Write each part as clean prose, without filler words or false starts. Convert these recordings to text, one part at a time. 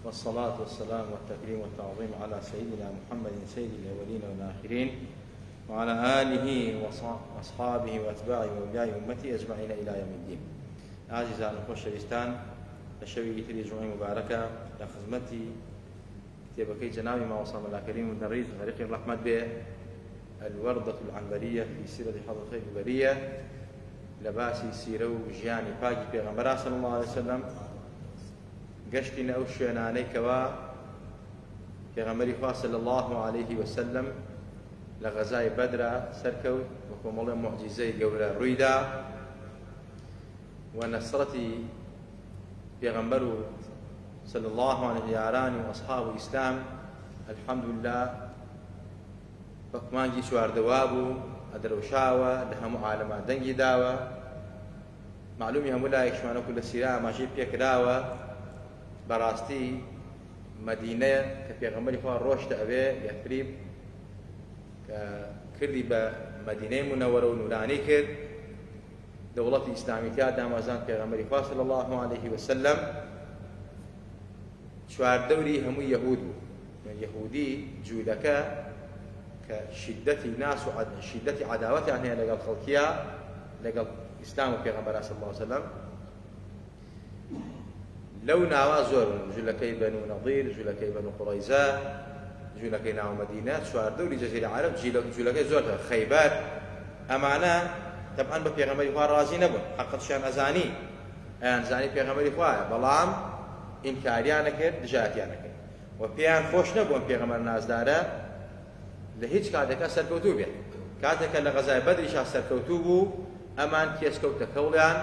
والصلاة والسلام والتكريم والتعظيم على سيدنا محمد سيد الأولين والآخرين وعلى آله وأصحابه وأتباعه وأولياء أمته أجمعين إلى يوم الدين. عزيزان الخوشويستان لشوي تري جمعة مباركة لخدمتي كتابكي جنابي ما وصل الله كريم والنريز غريق الرحمة به الوردة العنبرية في سيرة حضرة البرية لباسي سيرو جياني باقي بيغمبرا صلى الله عليه وسلم قشتنا أو شويناني كوا بيغمبري صلى الله عليه وسلم لغزاي بدر سركو وكم الله معجزي قولا رويدا ونصرتي بيغمبرو صلى الله عليه وسلم وأصحابه الإسلام الحمد لله فكمانجي شوار دوابو أدروشاوة لهم عالمات دنجي داوة معلومي هم لا يشوانو كل السيرة ماشي بيك داوة براستي مدينة كبيغمبري خواه روشت أبي يثريب كردي بمدينة منورة ونوراني كرد دولة إسلامية دامازان بيغمبري خواه صلى الله عليه وسلم شوار دوري هم يهودو يهودي جودك كشدة ناس شدة عداوة يعني لقى خلقيا لقى إسلام بيغمبر صلى الله عليه وسلم لو ناوا زور جلكي بنو نضير جلكي بنو قريزة جلكي ناو مدينة شوار دوري جزيرة العرب جلكي زور خيبر أمانة طبعا بيغمبر خواه رازي نبون حقا شان أزاني أن زاني بيغمبر خواه بلام إنكاريانا كر دجاتيانا كر وبيان خوش نبون بيغمبر ناز داره لهيج كاتك سركوتو بيه كاتك لغزاي بدري شاه سركوتو بو امان كيسكوت كوليان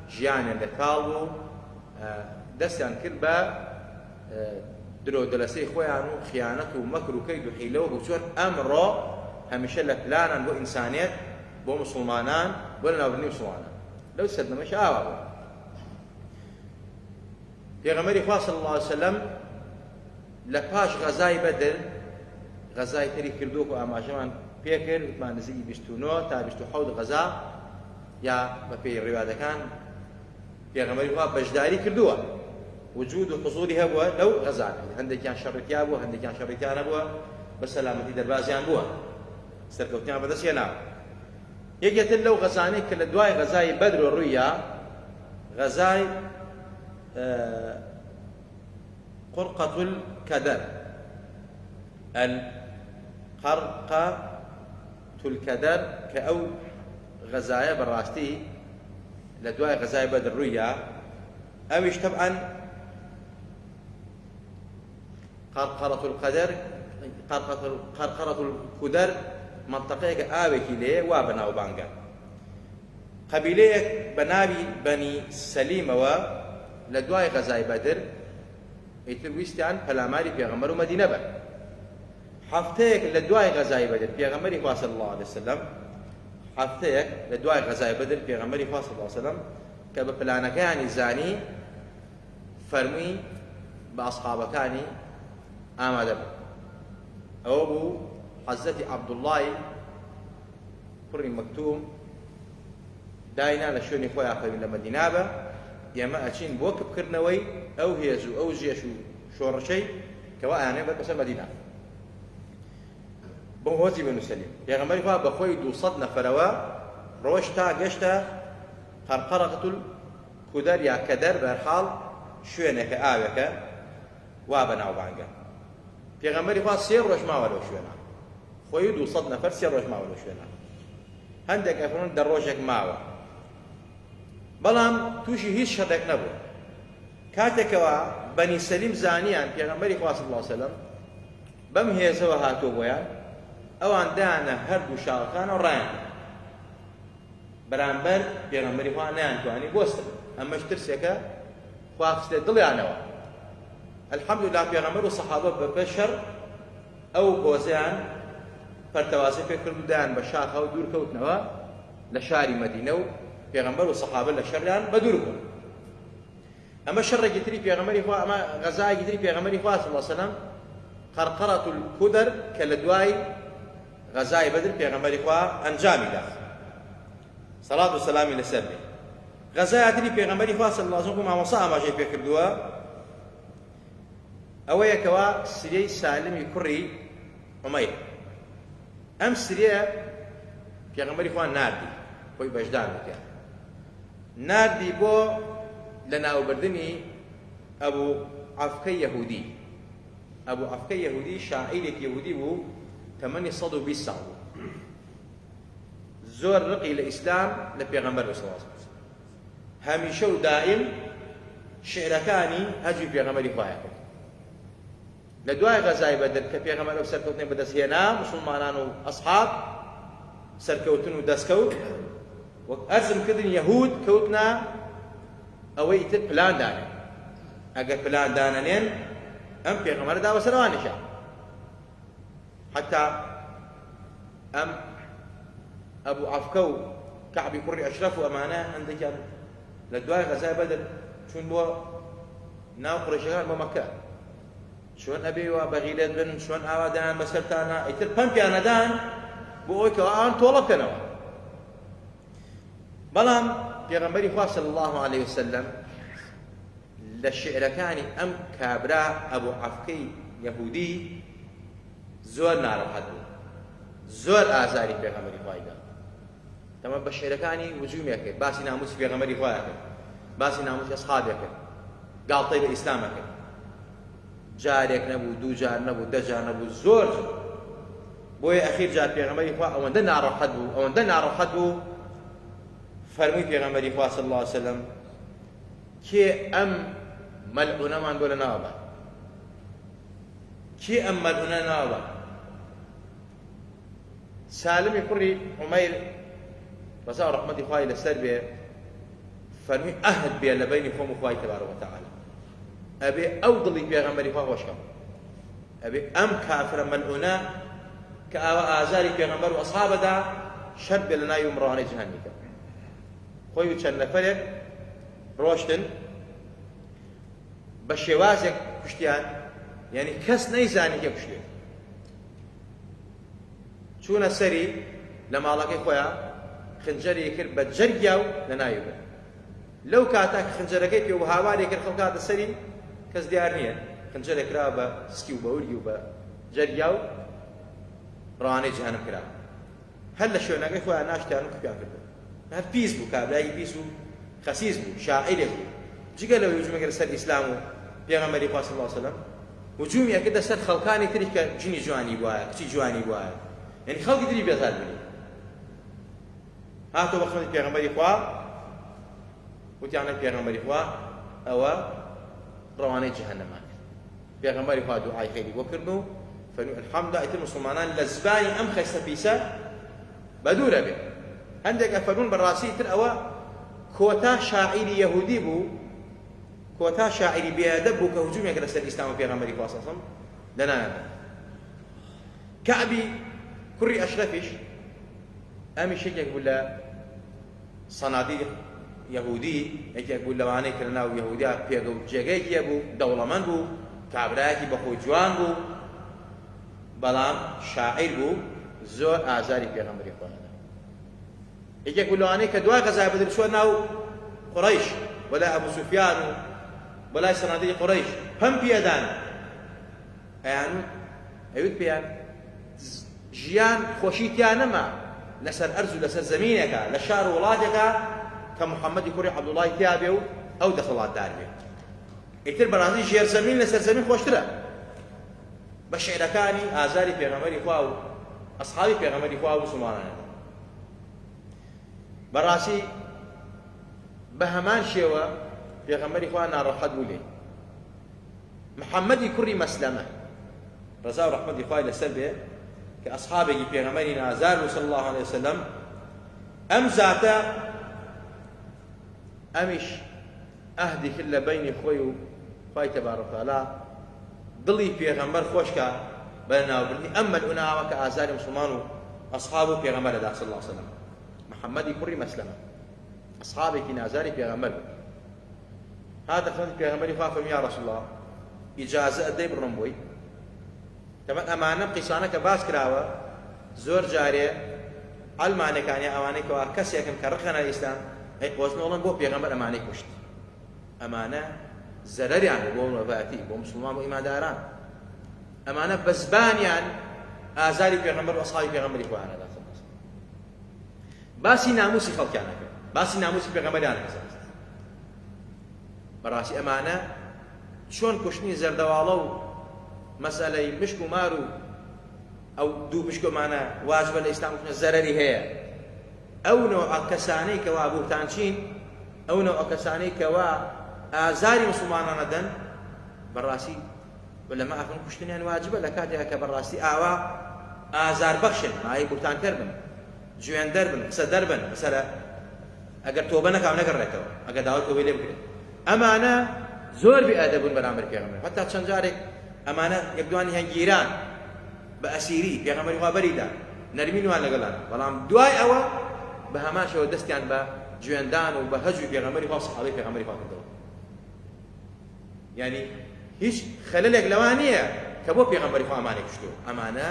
جيان لكالو دستان كربا درو دلسي خويانو خيانته ومكر وكيد وحيله وبشور امره همشه لبلانا بو انسانيت بو مسلمانان ولا نابني مسلمانان لو سدنا مش آوابو بيغمبري خواه صلى الله عليه وسلم لپاش غزاي بدر غزای تری کردوک و ئاماژەمان پێکرد وتمان نزیکی 29 تا 27 غەزا یا بەپێی ڕێوادەکان پێغەمبەری خوا بەشداری کردووە وجود و حضوری هەبووە لەو غەزانە هەندێکیان شەڕێتیا بووە هەندێکیان شەڕێتیا نەبووە بە سەلامەتی دەربازیان بووە سەرکەوتیان بەدەستیان ناوە یەکێتر لەو غەزانەی کە لە دوای غەزای بەدر و ڕوویە غەزای قرقة الكدر قرقة الكدر كأو غزايا براستي لدواء غزايا بدر رويا أوش طبعا قرقرة القدر قرقرة الكدر منطقة آوي كيلي وابنا وبانجا قبيلة بنابي بني سليمة و لدواء غزايا بدر يترويستان فلاماري بيغمرو مدينة بر حفتەیەک لە دوای غەزای بەدر پێغەمبەری خوا صلی الله عليه وسلم حفتەیەک لە دوای غەزای بەدر پێغەمبەری خوا صلی الله عليه وسلم کە بە پلانەکانی زانی فەرمووی بە ئەسحابەکانی ئامادە بن ئەوە بوو حەزرەتی عەبدوڵڵای کوڕی مەکتوم داینا لە شوێنی خۆیان فەرمی لە مەدینە بە ئێمە ئەچین بۆ کبکردنەوەی ئەو هێز و ئەو ژێش و شۆڕشەی کەوا ئەیانێ بەسەر مەدینە بۆهۆزی بنو سەلیم پێغەمبەری خوا بە خۆی 200 نەفەرەوە ڕۆژ تا گەشتە قەرقەرەة الکودەر یا کەدەر بەرحاڵ شوێنێکە ئاوێکە وا بەناوبانگە پێغەمبەری خوا 3 ڕۆژ ماوە لەو شوێنە خۆی 200 نەفەر 3 ڕۆژ ماوە لەو شوێنە هەندێک ئەفرۆن 10 ڕۆژێک ماوە بەڵام تووشی هیچ شەڕێک نەبوو کاتێکەوە بەنی سەلیم زانیان پێغەمبەری خوا صلی الله عليه وسلم بەم هێزەوە هاتووە بۆیان ئەوان دایانە هەردوو شاڵەکانە ڕایان بەرامبەر پێغەمبەری خوا نەیانتوانی بۆستن ئەمەش ترسێکە خوا خستێ دڵیانەوە الحەمدوللا پێغەمبەر و سەحابە بەشەر ئەو هۆزەیان پەرتەوازی پێ کرد و دایان بە شاخە و دوورکەوتنەوە لە شاری مەدینە و پێغەمبەر و سەحابە لە شەڕیان بە دوور بوون ئەمە شەڕێکی تری پێغەمبەری خوا ئەمە غەزایەکی تری پێغەمبەری خوا صلی الله عليه وسلم قەرقەرەة الکودەر کە لە دوای غەزای بەدر پێغەمبەری خوا ئەنجامی دا سەڵات و سەلامی لەسەر بێ غەزایەکی تری پێغەمبەری خوا صلی الله عليه وسلم مامۆستا ئاماژەی پێ کردووە ئەوەیەکەوە سریەی سالمی کوڕی عومەیر. ئەم سریە پێغەمبەری خوا ناردی خۆی بەشدار بکە، ناردی بۆ لە ناوبردنی ئەبوو عەفکەی یەهودی. ئەبوو عەفکەی یەهودی شاعیرێک یەهودی بوو تەمەنی 120 ساڵ بوو، زۆر ڕقی لە ئیسلام لە پێغەمبەر صلی الله علیه وسلم، هەمیشە و دائیم شعرەکانی هەجوی پێغەمبەری خوایە کرد. لە دوای غەزای بەدر کە پێغەمبەر ئەو سەرکەوتنەی بەدەستهێنا موسڵمانان و ئەسحاب سەرکەوتن و دەستکەوت، وەک ئەرزم کردن یەهود کەوتنە ئەوەی تر پلان دانێن، ئەگەر پلان دانەنێن ئەم پێغەمبەرە داوە سەرەوانیشە. حتا ئەم ئەبوو عەفکە و کەعبی کوڕی ئەشرەف و ئەمانە هەندێکیان لە دوای غەزای بەدر چوون بۆ ناو قوڕیشەکان بۆ مەکە، چۆن ئەبێوە بەغیرەت بن، چۆن ئاوا دەیان بەسەرتانە، ئیتر پەمپیان نەدان بۆ ئەوەی کە ئەوان تۆڵە بکەنەوە. بەڵام پێغەمبەری خوا صلی الله علیه وسلم لە شعرەکانی ئەم کابرا ئەبوو عەفکەی یەهودی زۆر ناڕەحەت بوو، زۆر ئازاری پێغەمبەری خوای دا. تەمە بە شعرەکانی وجومیە کرد، باسی ناموسی پێغەمبەری خوایە کرد، باسی ناموسی ئەسحابێ کرد، گاڵتەی بە ئیسلامە کرد. جارێک نەبوو، دوو جار نەبوو، دە جار نەبوو، زۆر بۆیە ئەخیر جار پێغەمبەری خوا ئەوەندە ناڕەحەت بوو، ئەوەندە ناڕەحەت بوو، فەرمووی پێغەمبەری خوا صلی الله علیه وسلم کێ ئەم مەلعونەمان بۆ لە ناوە بە، کێ ئەم مەلعونە ناوە بە. سالمی کوڕی عومەیر ڕەزا و ڕەحمەتی خوای لەسەر بێ فەرمووی ئەهد بێ لە بەینی خۆم و خوای تەبارەک وتەعالا، ئەبێ ئەو دڵی پێغەمبەری خوا خۆشکەم، ئەبێ ئەم کافرە مەلعونە کە ئاوا ئازاری پێغەمبەر و ئەسحابەدا شەر بێ لە ناوی مڕەوانەی جەهەنەمی کە. خۆی و چەند نەفەرێک ڕۆشتن بە شێوازێک کوشتیان، یعنی کەس نەیزانی کێ کوشتێت. چوونە سەری لە ماڵەکەی خۆیان خنجەری کرد بە جەرگیا و لە ناوی بێ. لەو کاتا کە خنجەرەکەی پێ و هاوارێ کرد خەڵکاتە سەری کەس دیار نییە، خنجەرێک کرا بە سکی و بە وری و بە جەرگیا و ڕەوانەی جەهەنەم کرا. هەر لە شوێنەکەی خۆیان ناشتیان و کوپیان کردن. هەر پیس بوو، کابرایی پیس و خەسیس بوو، شاعیرێک بوو. جگە لەوەی هجوومێک لەسەر ئیسلام و پێغەمبەری خوا صلی الله علیه وسلم هجوومیە کردە سەر خەڵکانی تری کە جنی جوانی بووایە، کچی جوانی بووایە، یعنی خەڵکی تری بێزار بوونی. هاتۆ بە خزمەتی پێغەمبەری خوا وتیانە پێغەمبەری خوا ئەوە ڕەوانەی جەهەنەمان کرد. پێغەمبەری خوا دوعای خەیری بۆ کرد و فەرمووی ئەلحەمدولیلا ئیتر موسڵمانان لە زبانی ئەم خەستە پیسە بەدوورە بێ. هەندێک ئەفەرموون بەڕاستی تر ئەوە کۆتا شاعیری یەهودی بوو، کۆتا شاعیری بێئەدەب بوو کە هجوومێک لەسەر ئیسلام و پێغەمبەری خوا صلی الله علیه وسلم لەنایەدا. کەعبی کوڕی ئەشرەفیش ئەمیش یەکێک بوو لە سەنادیق یەهودی، یەکێک بوو لەوانەی کە لە ناو یەهودیا پێگە و جێگەیەکی بوو، دەوڵەمەند بوو، کابرایەکی بەخۆی جوان بوو، بەڵام شاعیر بوو، زۆر ئازاری پێغەمبەری خوا دەدا. یەکێک بوو لەوانەی کە دوای غەزای بەدر چووە ناو قوڕەیش وەلای ئەبوو سوفیان و وەلای سەنادیقی قوڕەیش پەم پێدان، ئەویت پێیان ژیان خۆشیتیان نەما لەسەر ئەرز و لەسەر زەمینێکە لە شار و وڵاتێکە کە محەممەدی کوڕی عەبدوڵڵای تیا بێ و ئەو دەسەڵاتدار بێ. ئیتر بەڕاستی ژێرزەمین لەسەر زەمین خۆشترە. بە شێعرەکانی ئازاری پێغەمبەری خوا و ئەسحابی پێغەمبەری خوا و موسڵمانانەدا. بەڕاستی بە هەمان شێوە پێغەمبەری خوا ناڕەحەت بوو لێ. محەممەدی کوڕی مەسلەمە ڕەزا و ڕەحمەتی خوای لەسەر بێ کە ئەسحابێکی پێغەمبەری نازار بوو صلی الله علیه وسلم، ئەم زاتە ئەمیش ئەهدی کرد لە بەینی خۆی و خوای تەبارەک وتەعالا دڵی پێغەمبەر خۆشکە بە ناوبردنی ئەم مەلعونەوە کە ئازاری موسڵمان و ئەسحاب و پێغەمبەرەدا صلی الله علیه وسلم. محەممەدی کوڕی مەسلەمە ئەسحابێکی نازاری پێغەمبەر بوو. هاتە خزمەتی پێغەمبەری خوا فەرمووی یا ڕەسوڵ الله ئیجازە ئەدەی بڕۆم بۆی. تەمەن ئەمانە قیسانە کە باس کراوە زۆر جارێ ئەلمانەکانی ئەوانەی کەوا کەسێکن کە ڕخەنە ئیسلام ئەی قۆزنەوەڵن بۆ پێغەمبەر ئەمانەی کوشت. ئەمانە زەرەریان بۆ مەبەتی بۆ مسلمان و ئیمانداران ئەمانە بە زبانیان ئازاری پێغەمبەر و ئەسحابی پێغەمبەری خۆیان ئەدا باسی ناموسی خەڵکیان نەکرد باسی ناموسی پێغەمبەریان نەکرد بەڕاستی ئەمانە چۆن کوشتنی زەردەواڵە و مەسەلەی مشک و مار و ئەو دوو مشکۆمانە واجبە لە ئیسلام زەرەری هەیە ئەو نەوع کەسانەی کەوا بوتانچین ئەو نەوع کەسانەی کەوا ئازاری مسلمانانە دەن بەڕاستی لەمە ئەفن کوشتنیان واجبە لە کاتێکە کە بەڕاستی ئاوا ئازار بەخشن مای بوتانکەر بن جوێن دەربن قسە دەربن مەسەلە ئەگەر تۆبە نەکاو نەگەڕێتەوە ئەگەر داوای تۆبەی لێ بکرێت ئەمانە زۆر بێئەدەبن بەرامبەر پێغەمبەر حتا چەند جارێک ئەمانە یەکدوانی هەنگیران بە ئەسیری پێغەمبەری خوا بەریدا نەرمینوان لەگەڵان بەڵام دوای ئەوە بە هەماشەوە دەستیان بە جوێندان و بە هەجوی پێغەمبەری خوا سەحابەی پێغەمبەری خوا کردەوە یعنی هیچ خەلەلێک لەوان نییە کە بۆ پێغەمبەری خوا ئەمانەی کوشتووە ئەمانە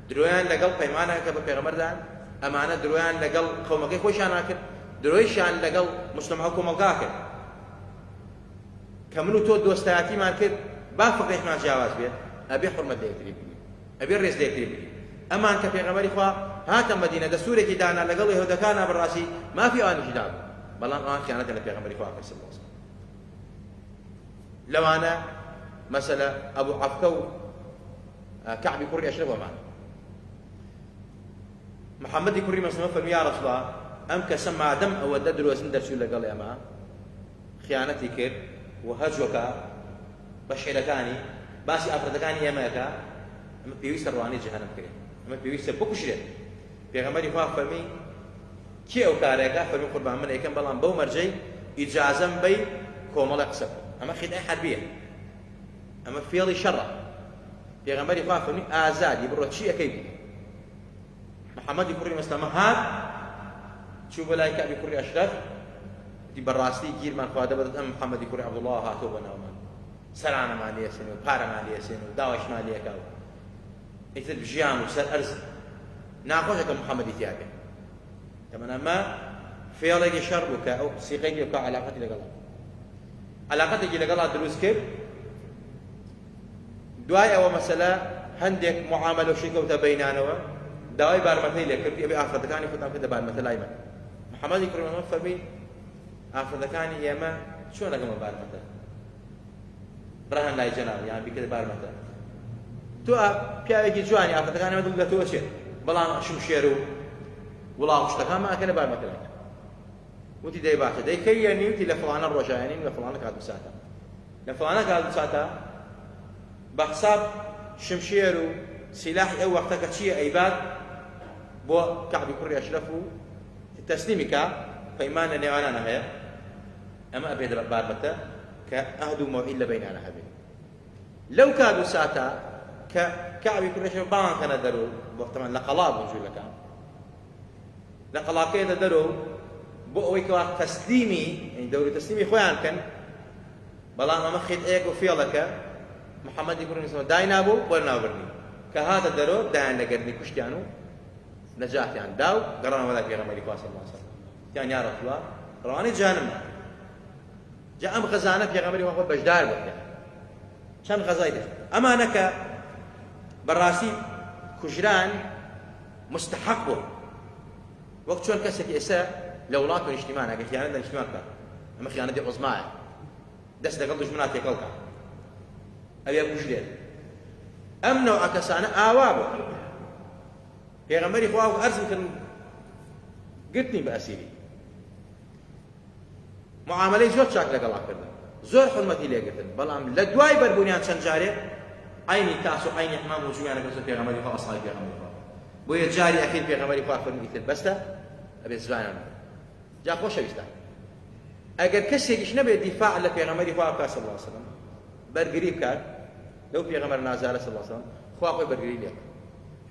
درۆیان لەگەڵ پەیمانەکە کە بە پێغەمبەردان ئەمانە درۆیان لەگەڵ قەومەکەی خۆیشان ناکرد درۆیشان لەگەڵ مجتەمەع و کۆمەلگا کرد کە من و تۆ دۆستایەتیمان کرد با فقێکمان جیاواز بێت ئەبێ حورمەت لە یەکتری بگرین ئەبێ ڕێز لە یەکتری بگرین ئەمان کە پێغەمبەری خوا هاتە مەدینە دەستوورێکی دانا لەگەڵ یەهودەکانە بەڕاستی مافی ئەوانیشی دابوو بەڵام ئەوان خیانەتە لە پێغەمبەری خوا کرد سڵ لەوانە مەسەلە ئەبوو عەفکە و کەعبی کوڕی ئەشرەف ئەمان محەممەدی کوڕی مەسلمە فەرمی یا ڕەسوڵ الله ئەم کەسە مادەم ئەوە دەدرۆزن دەرچوو لەگەڵ ئێمە خیانەتی کرد و هەجوەکە بە شێرەکانی باسی ئافرەتەکانی ئێمەیەکە ئەمە پێویستە ڕوانەی جەهەنەم بکرێت ئەمە پێویستە بکوشرێت پێغەمبەری خوا فەرمی کێ ئەو کارێکە فەرمی قوربان من ئەیکەم بەڵام بەو مەرجەی ئیجازەم بەی کۆمەڵە قسە ئەمە خیدای حەربیە ئەمە فێڵی شەڕە پێغەمبەری خوا فەرمی ئازادی بڕۆ چی ئەەکەی بکە محەممەدی کوڕی مەسلەمە هات چوو بە لای کەعبی کوڕی ئەشرەف دی بەڕاستی گیرمان خوا دەبێت ئەم محەممەدی کوڕی عەبدوڵڵاه هاتۆ بە ناومان سەرانەمان لێسێن و پارەمان لێسێن و داواشمان لێکاو ئیتر ژیان و سەر ئەرز ناخۆشە کە محەممەدی تیا بێت ئەمە ئەمە فێڵێکی شەڕ بوو کە ئەو سیقەی بکە عەلاقەتی لەگەڵا عەلاقەتێکی لەگەڵا دروست کرد دوای ئەوە مەسەلە هەندێک معاملە و شیکەوتە بەینانەوە داوای بارمەتەی لێ کرد ئەبێ ئافرەتەکانی خۆتان کردە بارمەتە لای من محەممەدی کوڕی مەسلمە فەرمی ئافرەتەکانی ئێمە چۆن لەگەڵ بارمەتە ڕەهەن لای جەناب یان بیکرد بارمەتە تۆ پیاوێکی جوانی ئافرەتەکانی ئێمە دڵ لە تۆ چێت بەڵام شمشێر و وڵاو شتەکان ماکەنە بارمەتە لای وتی دەی باشە دەی کەیەنی وتی لە فڵانە ڕۆژایەنین لە فڵانە کات ساتە لە فڵانە کات ساتە بە حساب شمشێر و سلاحی ئەو وەختەکە چییە ئەیبات بۆ کەعبی کوڕی ئەشرەف و تەسلیمی کە پەیمان لە نێوانانە هەیە ئەمە ئەبێت بارمەتە کە ئەهد و مەوعید لە بەینانە هەبێت لەو کات و ساتە کە کەعبی کوڕی ئەشرەف باوانکەنە دەرۆ وەختەمان لە قەڵا بوو جوولەکان لە قەڵاکەیەدە دەرۆ بۆ ئەوەی کەوا تەسلیمی دەوری تەسلیمی خۆیان بکەن بەڵام ئەمە خێتەیەک و فێڵەکە محەممەدی کوڕی مەسلمە دای نابوو بۆ ناوبردنی کە هاتە دەرۆ دایان لەگەرنی کوشتیان و نەجاتیان دا و گەڕانەوە لای پێغەمبەری خوا صلی الله علیه وسلم تیان یا ڕەسوڵ الله ڕەوانەی جانمە جا ئەم غەزانە پێغەمبەری خوا بەشدار بکە چەند غەزای دێت ئەمانە کە بەڕاستی کوژران مستحق بوو وەک چۆن کەسێکی ئێستا لە وڵات و نیشتیمان ئەگەر خیانەت لە نیشتیمان بکات ئەمە خیانەتی عوزمایە دەست لەگەڵ دوژمنات تێکەڵ کات ئەوێ کوژرێت ئەم نەوعە کەسانە ئاوا بوو پێغەمبەری خوا ئەرزم کردن گرتنی بە ئەسیری معاملەی زۆر چاک لەگەڵا کردن زۆر حورمەتی لێگرتن بەڵام لە دوای بەربوونیان چەند جارێ عینی تاس و عینی حمام و جویانە بەسەر پێغەمبەری خوا ئەسڵای پێغەمبەری خوا بۆیە جاری ئەخیر پێغەمبەری خوا فەرمووی تر بەستە ئەبێت زوانیان جا خۆشەویستان ئەگەر کەسێکیش نەبێت دیفاع لە پێغەمبەری خوا بکات صلی الله علیه وسلم بەرگری بکات لەو پێغەمبەر نازارە صلی الله علیه وسلم خوا خۆی بەرگری لێ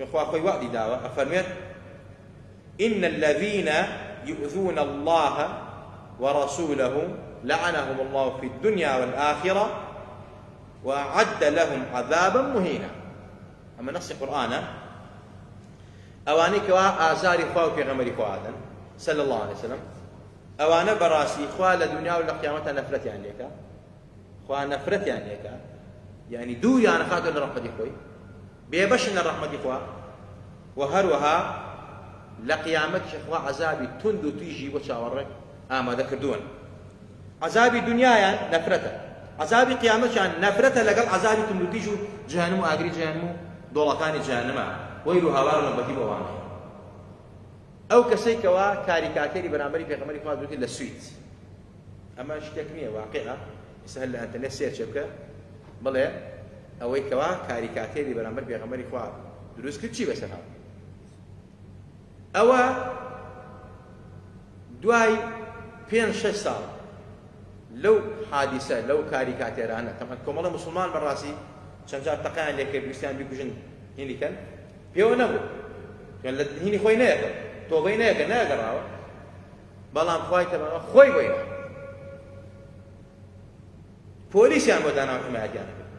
خوا خۆی وعدی داوە ئەفەرمێت إن الذين يؤذون الله ورسوله لعنهم الله في الدنيا والآخرة وأعد لهم عذابا مهينا أما نص القرآن أواني كوا آزاري خوا وبيغمري خوا صلى الله عليه وسلم أوانا براسي خوا لدنيا ولا قيامتها نفرتي عليك خوا نەفرەتیان لێکا یعنی دوویان خاتۆ لە ڕەحمەتی خۆی بێبەشن لە ڕەحمەتی خوا و هەروەها لە قیامەتیش خوا عەزابی تند و تویژی بۆ چاوەڕێک ئامادە کردوون. عەزابی دنیایان نەفرەتە، عەزابی قیامەتیان نەفرەتە لەگەڵ عەزابی تند و تیژ و جەهەنەم و ئاگری جەهەنەم و دۆڵەکانی جەهەنەمە وەیل و هاوار و لەبەتی بەوانەیە. ئەو کەسەی کەوا کاریکاتێری بەرامبەری پێغەمبەری خوا دووتی لە سویت، ئەمە شتێک نییە واقعە، ئێستا هەر لە ئەنتەرنێت سێرچ بکە بڵێ ئەوەی کەوا کاریکاتێری بەرامبەر پێغەمبەری خوا دروست کرد چی بەسەر هاو. ئەوە دوای 5-6 ساڵ لەو حادیسە لەو کاریکاتێرانە کۆمەڵە موسڵمان بەڕاستی چەند جار تەقیان لێکرد ویستیان بیکوژن هینیکەن پێوە نەبوو لە هینی خۆی نەیەکە تۆبەی نەیەکە نەگەڕاوە بەڵام خوای تەبارەکە خۆی بۆی پۆلیسیان بۆ داناو حمایەتیان کرد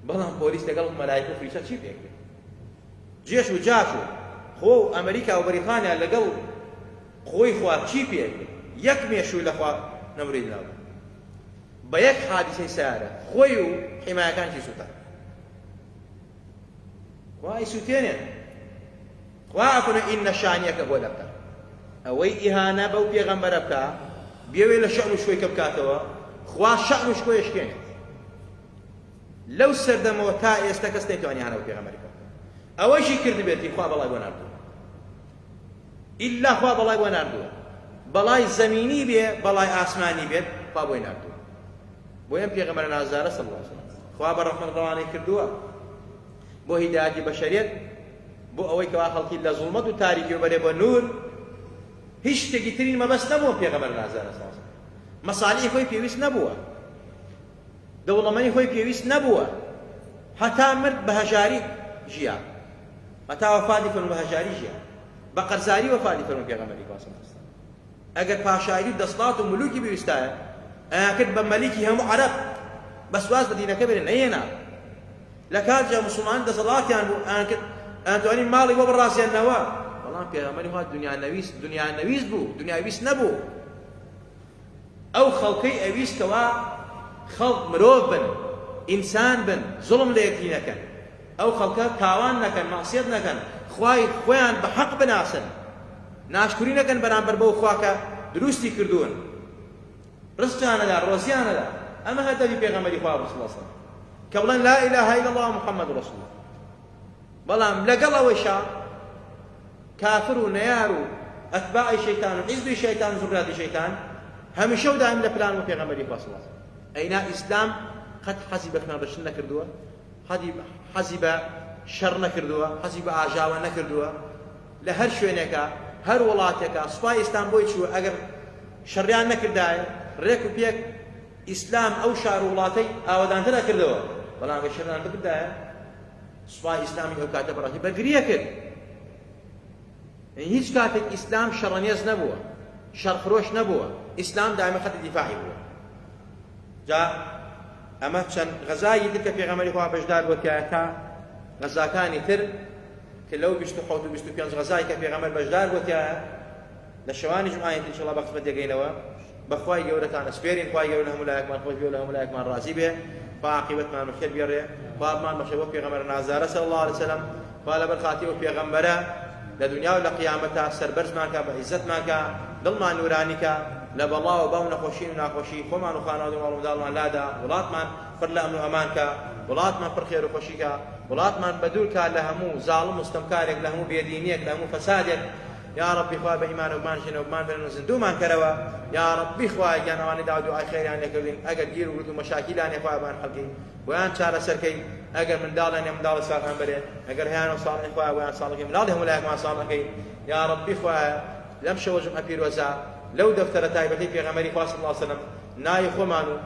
بەڵام پۆلیس لەگەڵ مەلایکە و فریشتە چی پێ کرد جێش و جاش و خۆ و ئەمریکا و بەریتانیا لەگەڵ خۆی خوا چی پێ کرد یەک مێشووی لەخوا نەمرید ناو بە یەک حادیسەی سیارە خۆی و حیمایەکانشی سووتان خوای سووتێنێن خوا ئەفەرمێ ئینە شانیەکە بۆ دەبکە ئەوەی ئیهانە بەو پێغەمبەرە بکە بێوێ لە شەڕ و شوۆی کە بکاتەوە خوا شەڕ و شوۆی شکێنێت لەو سەردەمەوە تا ئێستا کەس نەیتوانی هانە بە پێغەمبەری بکە ئەوەشی کردبێتی خوا بەڵای بۆ ناردووە ئیلا خوا بەڵای بۆ ناردووە بەڵای زەمینی بێ بەڵای ئاسمانی بێت خوا بۆی ناردووە بۆ ئەم پێغەمبەرە نازدارە سەڵ الله عەلەیهی وسەلەم خوا بە ڕەحمەت ڕەوانەی کردووە بۆ هیدایەتی بەشەریەت بۆ ئەوەی کەوا خەڵکی لە زوڵمەت و تاریکی و بەرێ بە نور هیچ شتێکی ترین مەبەست نەبووە پێغەمبەر نازدارە سەڵ الله عەلەیهی وسەلەم مەساڵحی خۆی پێویست نەبووە دەوڵەمەندی خۆی پێویست نەبووە هەتا مرد بە هەژاری ژیان هەتا وەفاتی فەرموو بە هەژاری ژیان بە قەرزاری وەفاتی فەرموو پێغەمبەری خوا صلی الله عەلەیهی وسەلەم ئەگەر پاشایی و دەسەڵات و ملوکی پێویستایە ئەیان بە مەلیکی هەموو عەرەب بە سواز بە دینەکە بێنێ نەهێنا لە کاتێکدا موسڵمان دەسەڵاتیان بوو ئەیان توانین ماڵی بۆ بڕاستێننەوە بەڵام پێغەمبەری خوا دنیا نەویست بوو دنیاویست نەبوو ئەو خەڵکەی ئەویستەوە خەڵک مرۆڤ بن ئینسان بن زوڵم لە یەکتری نەکەن ئەو خەڵکە تاوان نەکەن مەعسیەت نەکەن خوای خۆیان بە حەق بناسن ناشکری نەکەن بەرامبەر بەو خوا کە دروستی کردوون ڕزقیانەدا ڕۆزیانەدا ئەمە هەدەفی پێغەمبەری خوا صلی الله عەلەیهی وسەلەم کە بڵێن لا ئیلاهە ئیلا الله محەممەد ڕەسوول الله بەڵام لەگەڵ ئەوەیشا کافر و نەیار و ئەتباعی شەیتان و حیزبی شەیتان و زوڕاتی شەیتان هەمیشە و دائیم لە پلان و پێغەمبەری خوا صلی الله عەلەیهی وسەلەم ئەینا ئیسلام قەت حەزی بە خوێنڕشتن نەکردووە حەزی بە شەڕ نەکردووە حەزی بە ئاژاوە نەکردووە لە هەر شوێنێکە هەر وڵاتێکە سوپای ئیسلام بۆی چووە ئەگەر شەڕیان نەکردایە ڕێک و پێک ئیسلام ئەو شار و وڵاتەی ئاوەدانترە کردەوە بەڵام ئەگەر شەڕیان بکردایە سوپای ئیسلامی ئەو کاتە بەڕاستی بەرگریە کرد هیچ کاتێک ئیسلام شەڕەنێز نەبووە شەڕفرۆش نەبووە ئیسلام دائیمەن خەتی دیفاعی بووە جا ئەمە چەند غەزایی تر کە پێغەمبەری خوا بەشدار بووە تا غەزاکانی تر کە لەو 27 و 25 غەزای کە پێغەمبەر بەشدار بووە لە شەوانی جومعەیە ئینشەڵڵا بە قسمەت دێگەینەوە بەخوای گەورەتان ئەسپێرین خوای گەورە هەموو لایەکمان خۆش بێ و لە هەموو لایەکمان ڕازی بێ خوا عاقیبەتمان بەخێر بێڕێ خوا بمان بەخێر بۆ پێغەمبەر نازدارە صلی الله عەلەیهی وسەلەم خوا لەبەر خاتری و پێغەمبەرە لە دنیا و لە قیامەتە سەربەرزمان کە بە عیزەتمان کە دڵمان نورانی کە لە بەڵا و باو نەخۆشی و ناخۆشی خۆمان و خانەوادە و ماڵ و منداڵمان لادا وڵاتمان پڕ لە ئەمن و ئەمان کە وڵاتمان پڕ خێر و خۆشی کە وڵاتمان بەدوور کە لە هەموو زاڵم و ستەمکارێک لە هەموو بێدینیەک لە هەموو فەسادێک یا ربی خوا بە ئیمان و گومانشێنە و گومان بێنن و زیندوومان کەرەوە یا ربی خوای گیان ئەوانەی داوا دوعای خێریان لێکردین ئەگەر گیر و ورد و مەشاکیلانێ خوای بان خەڵکی بۆیان چارەسەرکەی ئەگەر منداڵیان منداڵی ساڵحان بەرێ ئەگەر هەیان و ساڵحی خوای بۆیان ساڵەکەی منداڵی هەموو لایەکمان ساڵەکەی یا ربی خوای لەم شەوە جومعە پیرۆزە لەو دەفتەرە تایبەتەی پێغەمبەری خوا صلی الله عەلەیهی وسەلەم ناوی خۆمان و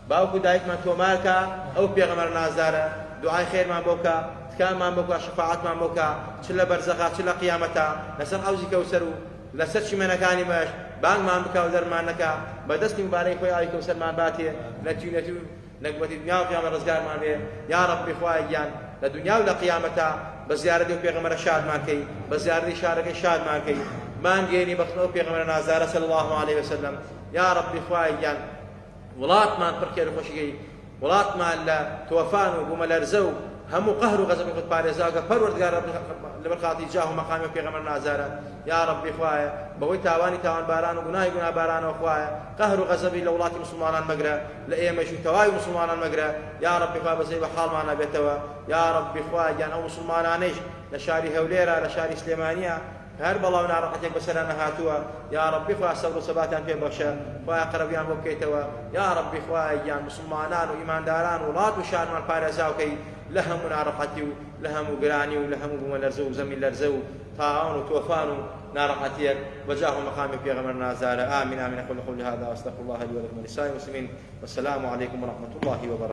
باوکو دایکمان تۆمار کە ئەو پێغەمبەر نازدارە دوعای خێرمان بۆ بکە تکانمان بۆ بکە شەفاعەتمان بۆ بکە چ لە بەرزەخا چ لە قیامەتە لەسەر حەوزی کەوسەر و لەسەر چیمەنەکانی بەش بانگمان بکە و دەرمان نەکە بەدەستی مبارەی خۆی ئاوی کەوسەرمان باتێ نەتوینەتی و نەکبەتی دنیا و قیامەت ڕزگارمان بێ یا رەبی خوای گیان لە دنیا و لە قیامەتە بە زیارەتی و پێغەمبەرە شادمان کەی بە زیارەتی شارەکەی شادمان کەی مانگێنی بەخنەوە پێغەمبەر نازدارە صلی الله عەلەیهی وسەلەم یا رەبی خوای گیان وڵاتمان پڕکێ خۆشیگەی وڵاتمان لە تۆفان و بوومە لەرزە و هەموو قەهر و غەزەبی خۆت پارێزاکە پەروەردگار لەبەر خاتی جاه و مەقامی پێغەمبەر نازارە یا رەبی خوایە بەهۆی تاوانی تاوانباران و گوناهی گوناهبارانەوە خوایە قەهر و غەزەبی لە وڵاتی مسلمانان مەگرە لە ئێمەش و تەواوی مسلمانان مەگرە یا رەبی خوای بەزەی بە حاڵمان نابێتەوە یا رەبی خوای گیان ئەو مسلمانانەیش لە شاری هەولێرە لە شاری سلێمانیە هەر بەڵاو ناڕەحەتێک بەسەرانە هاتووە یا رەبی خوای سەبر و سەباتیان پێ بەخشە خوای قەرەبیان بۆ بکەیتەوە یا رەبی خوای گیان مسلمانان و ئیمانداران وڵات و شارمان پارێزاوکەی لە هەموو ناڕەحەتی و لە هەموو گرانی و لە هەموو بوومە لەرزە و زەمین لەرزە و تاوان و تۆفان و ناڕەحەتیەک بەجاه و مەقامی پێغەمبەر نازارە آمین آمین أقول قولي هذا وأستغفر الله لي ولكم ولسائر المسلمين والسلام عليكم ورحمة الله وبركاته.